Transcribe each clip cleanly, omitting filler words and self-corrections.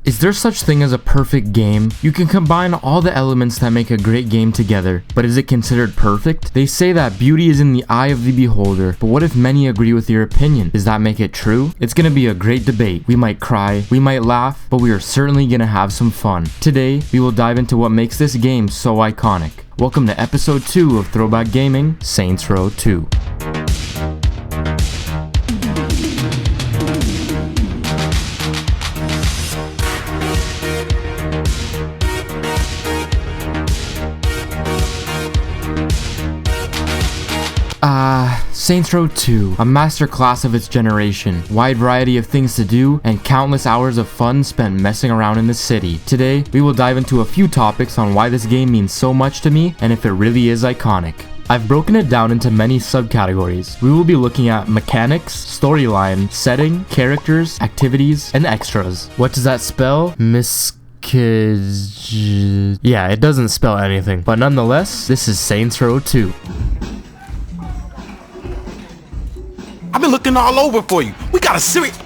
Is there such thing as a perfect game? You can combine all the elements that make a great game together, but is it considered perfect? They say that beauty is in the eye of the beholder, but what if many agree with your opinion? Does that make it true? It's gonna be a great debate. We might cry, we might laugh, but we are certainly gonna have some fun. Today, we will dive into what makes this game so iconic. Welcome to episode 2 of Throwback Gaming, Saints Row 2. Saints Row 2, a masterclass of its generation, wide variety of things to do, and countless hours of fun spent messing around in the city. Today, we will dive into a few topics on why this game means so much to me, and if it really is iconic. I've broken it down into many subcategories. We will be looking at mechanics, storyline, setting, characters, activities, and extras. What does that spell? Yeah, it doesn't spell anything, but nonetheless, this is Saints Row 2. I've been looking all over for you. We got a serious...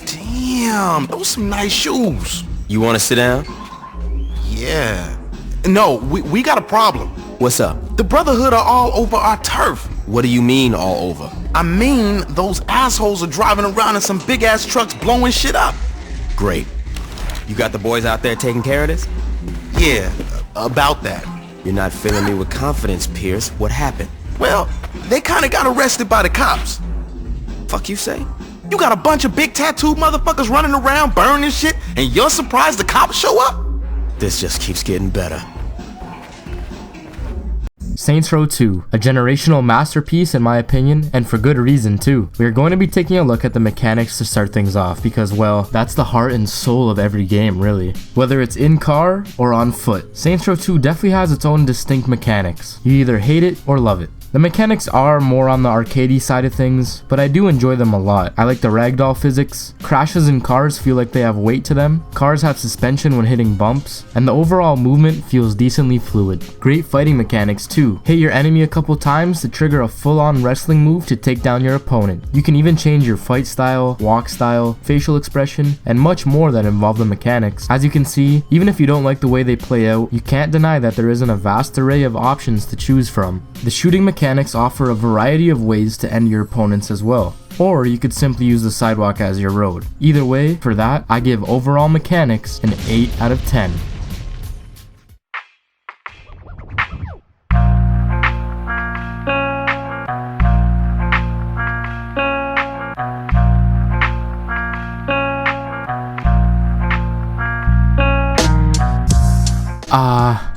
Damn, those some nice shoes. You want to sit down? Yeah. No, we got a problem. What's up? The Brotherhood are all over our turf. What do you mean all over? I mean, those assholes are driving around in some big-ass trucks blowing shit up. Great. You got the boys out there taking care of this? Yeah, about that. You're not filling me with confidence, Pierce. What happened? Well, they kind of got arrested by the cops. Fuck you say? You got a bunch of big tattooed motherfuckers running around burning shit, and you're surprised the cops show up? This just keeps getting better. Saints Row 2, a generational masterpiece in my opinion, and for good reason too. We are going to be taking a look at the mechanics to start things off because, well, that's the heart and soul of every game really. Whether it's in car or on foot, Saints Row 2 definitely has its own distinct mechanics. You either hate it or love it. The mechanics are more on the arcadey side of things, but I do enjoy them a lot. I like the ragdoll physics, crashes in cars feel like they have weight to them, cars have suspension when hitting bumps, and the overall movement feels decently fluid. Great fighting mechanics too. Hit your enemy a couple times to trigger a full-on wrestling move to take down your opponent. You can even change your fight style, walk style, facial expression, and much more that involve the mechanics. As you can see, even if you don't like the way they play out, you can't deny that there isn't a vast array of options to choose from. The shooting mechanics offer a variety of ways to end your opponents as well, or you could simply use the sidewalk as your road. Either way, for that, I give overall mechanics an 8 out of 10.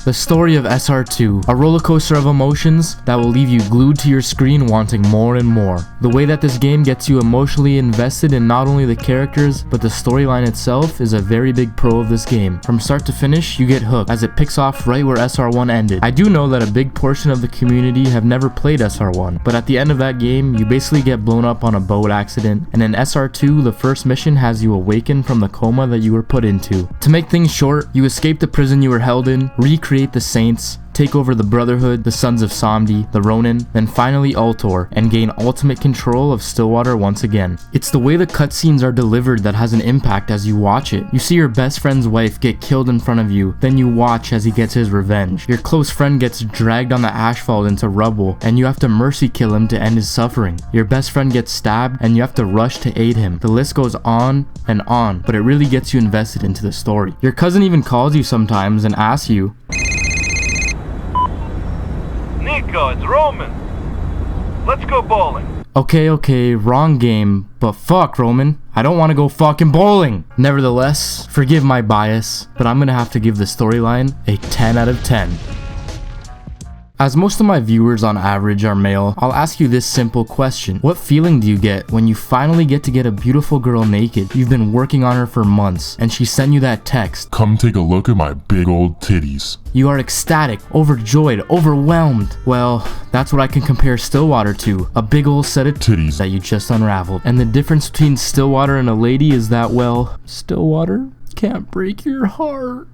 The story of SR2, a roller coaster of emotions that will leave you glued to your screen wanting more and more. The way that this game gets you emotionally invested in not only the characters, but the storyline itself is a very big pro of this game. From start to finish, you get hooked as it picks off right where SR1 ended. I do know that a big portion of the community have never played SR1, but at the end of that game, you basically get blown up on a boat accident, and in SR2, the first mission has you awaken from the coma that you were put into. To make things short, you escape the prison you were held in, recreate the Saints, take over the Brotherhood, the Sons of Samdi, the Ronin, then finally Ultor, and gain ultimate control of Stillwater once again. It's the way the cutscenes are delivered that has an impact as you watch it. You see your best friend's wife get killed in front of you, then you watch as he gets his revenge. Your close friend gets dragged on the asphalt into rubble, and you have to mercy kill him to end his suffering. Your best friend gets stabbed, and you have to rush to aid him. The list goes on and on, but it really gets you invested into the story. Your cousin even calls you sometimes and asks you, Nico, it's Roman. Let's go bowling. Okay, wrong game, but fuck Roman, I don't want to go fucking bowling. Nevertheless, forgive my bias, but I'm gonna have to give the storyline a 10 out of 10. As most of my viewers on average are male, I'll ask you this simple question. What feeling do you get when you finally get to get a beautiful girl naked? You've been working on her for months, and she sent you that text. Come take a look at my big old titties. You are ecstatic, overjoyed, overwhelmed. Well, that's what I can compare Stillwater to. A big old set of titties that you just unraveled. And the difference between Stillwater and a lady is that, well, Stillwater can't break your heart.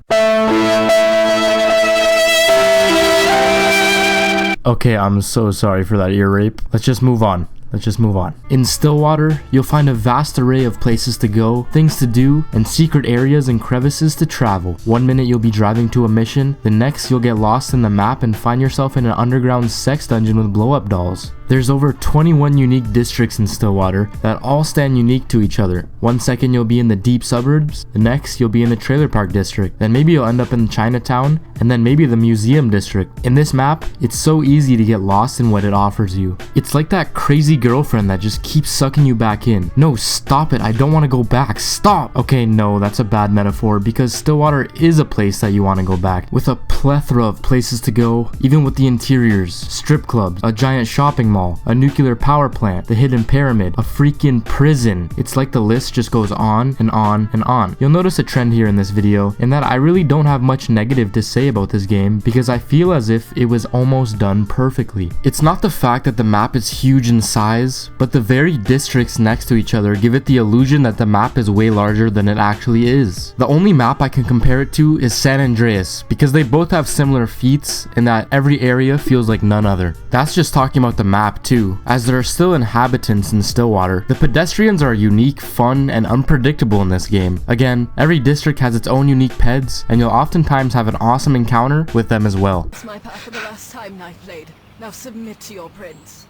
Okay, I'm so sorry for that ear rape. Let's just move on. let's just move on. In Stillwater, you'll find a vast array of places to go, things to do, and secret areas and crevices to travel. One minute you'll be driving to a mission, the next you'll get lost in the map and find yourself in an underground sex dungeon with blow-up dolls. There's over 21 unique districts in Stillwater that all stand unique to each other. One second you'll be in the deep suburbs, the next you'll be in the trailer park district, then maybe you'll end up in Chinatown, and then maybe the museum district. In this map, it's so easy to get lost in what it offers you. It's like that crazy girlfriend that just keeps sucking you back in. No, stop it, I don't want to go back, stop! Okay, no, that's a bad metaphor because Stillwater is a place that you want to go back, with a plethora of places to go, even with the interiors, strip clubs, a giant shopping mall, a nuclear power plant, the hidden pyramid, a freaking prison. It's like the list just goes on and on and on. You'll notice a trend here in this video in that I really don't have much negative to say about this game because I feel as if it was almost done perfectly. It's not the fact that the map is huge in size, but the very districts next to each other give it the illusion that the map is way larger than it actually is. The only map I can compare it to is San Andreas because they both have similar feats in that every area feels like none other. That's just talking about the map too, as there are still inhabitants in Stillwater. The pedestrians are unique, fun, and unpredictable in this game. Again, every district has its own unique peds, and you'll oftentimes have an awesome encounter with them as well. It's my path for the last time, Nightblade. Now submit to your prince.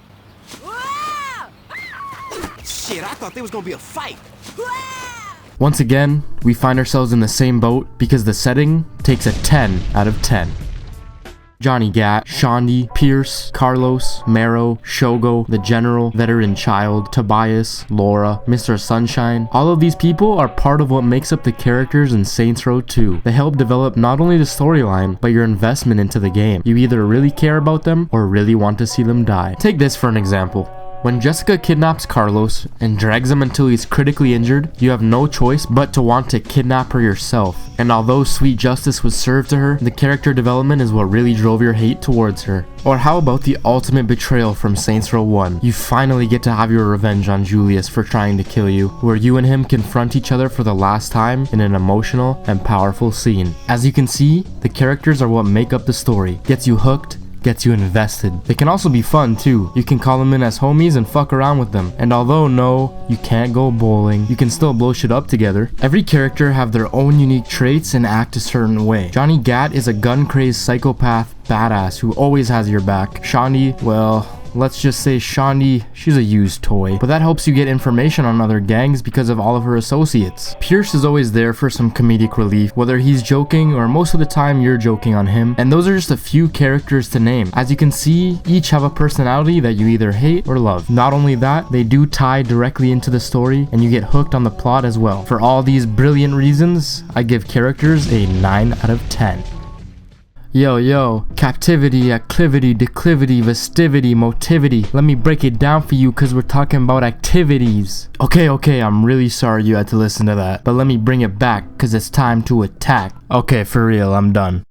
Shit, I thought there was gonna be a fight. Once again, we find ourselves in the same boat because the setting takes a 10 out of 10. Johnny Gat, Shondi, Pierce, Carlos, Marrow, Shogo, the General, Veteran Child, Tobias, Laura, Mr. Sunshine. All of these people are part of what makes up the characters in Saints Row 2. They help develop not only the storyline, but your investment into the game. You either really care about them or really want to see them die. Take this for an example. When Jessica kidnaps Carlos and drags him until he's critically injured, you have no choice but to want to kidnap her yourself. And although sweet justice was served to her, the character development is what really drove your hate towards her. Or how about the ultimate betrayal from Saints Row 1? You finally get to have your revenge on Julius for trying to kill you, where you and him confront each other for the last time in an emotional and powerful scene. As you can see, the characters are what make up the story, gets you hooked, gets you invested. They can also be fun too. You can call them in as homies and fuck around with them. And although no, you can't go bowling, you can still blow shit up together. Every character have their own unique traits and act a certain way. Johnny Gat is a gun-crazed psychopath badass who always has your back. Shondi, well, let's just say Shondi, she's a used toy, but that helps you get information on other gangs because of all of her associates. Pierce is always there for some comedic relief, whether he's joking or most of the time you're joking on him, and those are just a few characters to name. As you can see, each have a personality that you either hate or love. Not only that, they do tie directly into the story and you get hooked on the plot as well. For all these brilliant reasons, I give characters a 9 out of 10. Yo, captivity, acclivity, declivity, festivity, motivity. Let me break it down for you cause we're talking about activities. Okay, I'm really sorry you had to listen to that, but let me bring it back cause it's time to attack. Okay, for real, I'm done.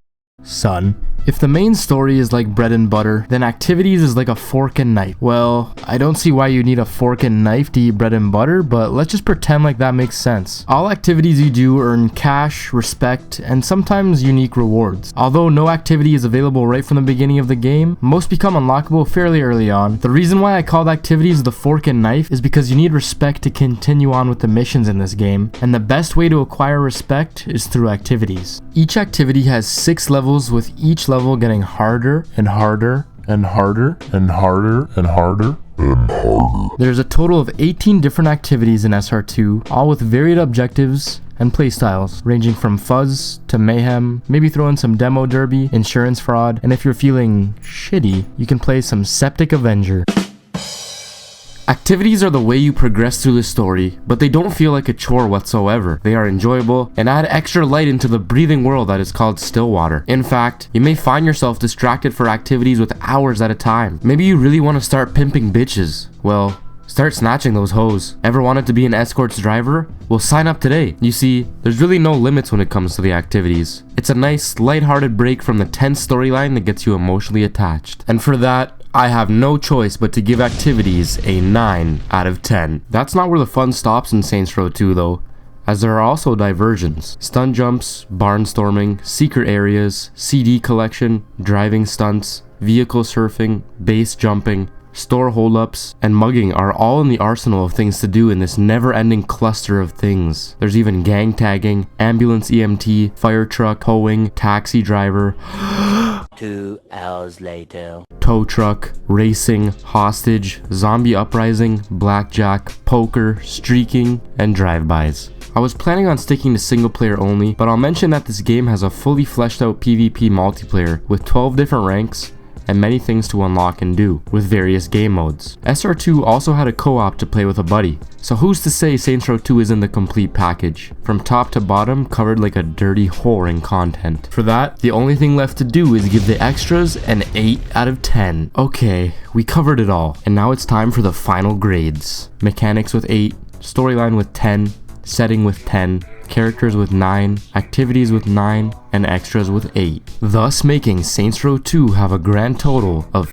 Son. If the main story is like bread and butter, then activities is like a fork and knife. Well, I don't see why you need a fork and knife to eat bread and butter, but let's just pretend like that makes sense. All activities you do earn cash, respect, and sometimes unique rewards. Although no activity is available right from the beginning of the game, most become unlockable fairly early on. The reason why I called activities the fork and knife is because you need respect to continue on with the missions in this game, and the best way to acquire respect is through activities. Each activity has 6 levels, with each level getting harder and harder and harder and harder and harder and harder. There's a total of 18 different activities in SR2, all with varied objectives and playstyles, ranging from fuzz to mayhem, maybe throw in some demo derby, insurance fraud, and if you're feeling shitty, you can play some Septic Avenger. Activities are the way you progress through the story, but they don't feel like a chore whatsoever. They are enjoyable and add extra light into the breathing world that is called Stillwater. In fact, you may find yourself distracted for activities with hours at a time. Maybe you really want to start pimping bitches. Well, start snatching those hoes. Ever wanted to be an escorts driver? Well, sign up today. You see, there's really no limits when it comes to the activities. It's a nice, lighthearted break from the tense storyline that gets you emotionally attached. And for that, I have no choice but to give activities a 9 out of 10. That's not where the fun stops in Saints Row 2 though, as there are also diversions. Stunt jumps, barnstorming, secret areas, CD collection, driving stunts, vehicle surfing, base jumping, store holdups, and mugging are all in the arsenal of things to do in this never-ending cluster of things. There's even gang tagging, ambulance EMT, fire truck, towing, taxi driver, 2 hours later. tow truck, racing, hostage, zombie uprising, blackjack, poker, streaking, and drive-bys. I was planning on sticking to single player only, but I'll mention that this game has a fully fleshed out PvP multiplayer with 12 different ranks and many things to unlock and do, with various game modes. SR2 also had a co-op to play with a buddy, so who's to say Saints Row 2 isn't the complete package? From top to bottom, covered like a dirty whore in content. For that, the only thing left to do is give the extras an 8 out of 10. Okay, we covered it all, and now it's time for the final grades. Mechanics with 8, storyline with 10, setting with 10, characters with 9, activities with 9, and extras with 8. Thus making Saints Row 2 have a grand total of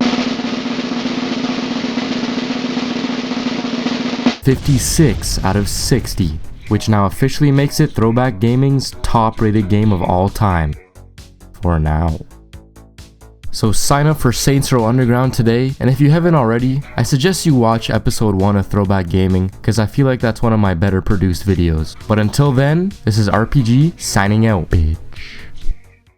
56 out of 60, which now officially makes it Throwback Gaming's top rated game of all time. For now. So sign up for Saints Row Underground today, and if you haven't already, I suggest you watch episode 1 of Throwback Gaming, because I feel like that's one of my better produced videos. But until then, this is RPG signing out, bitch.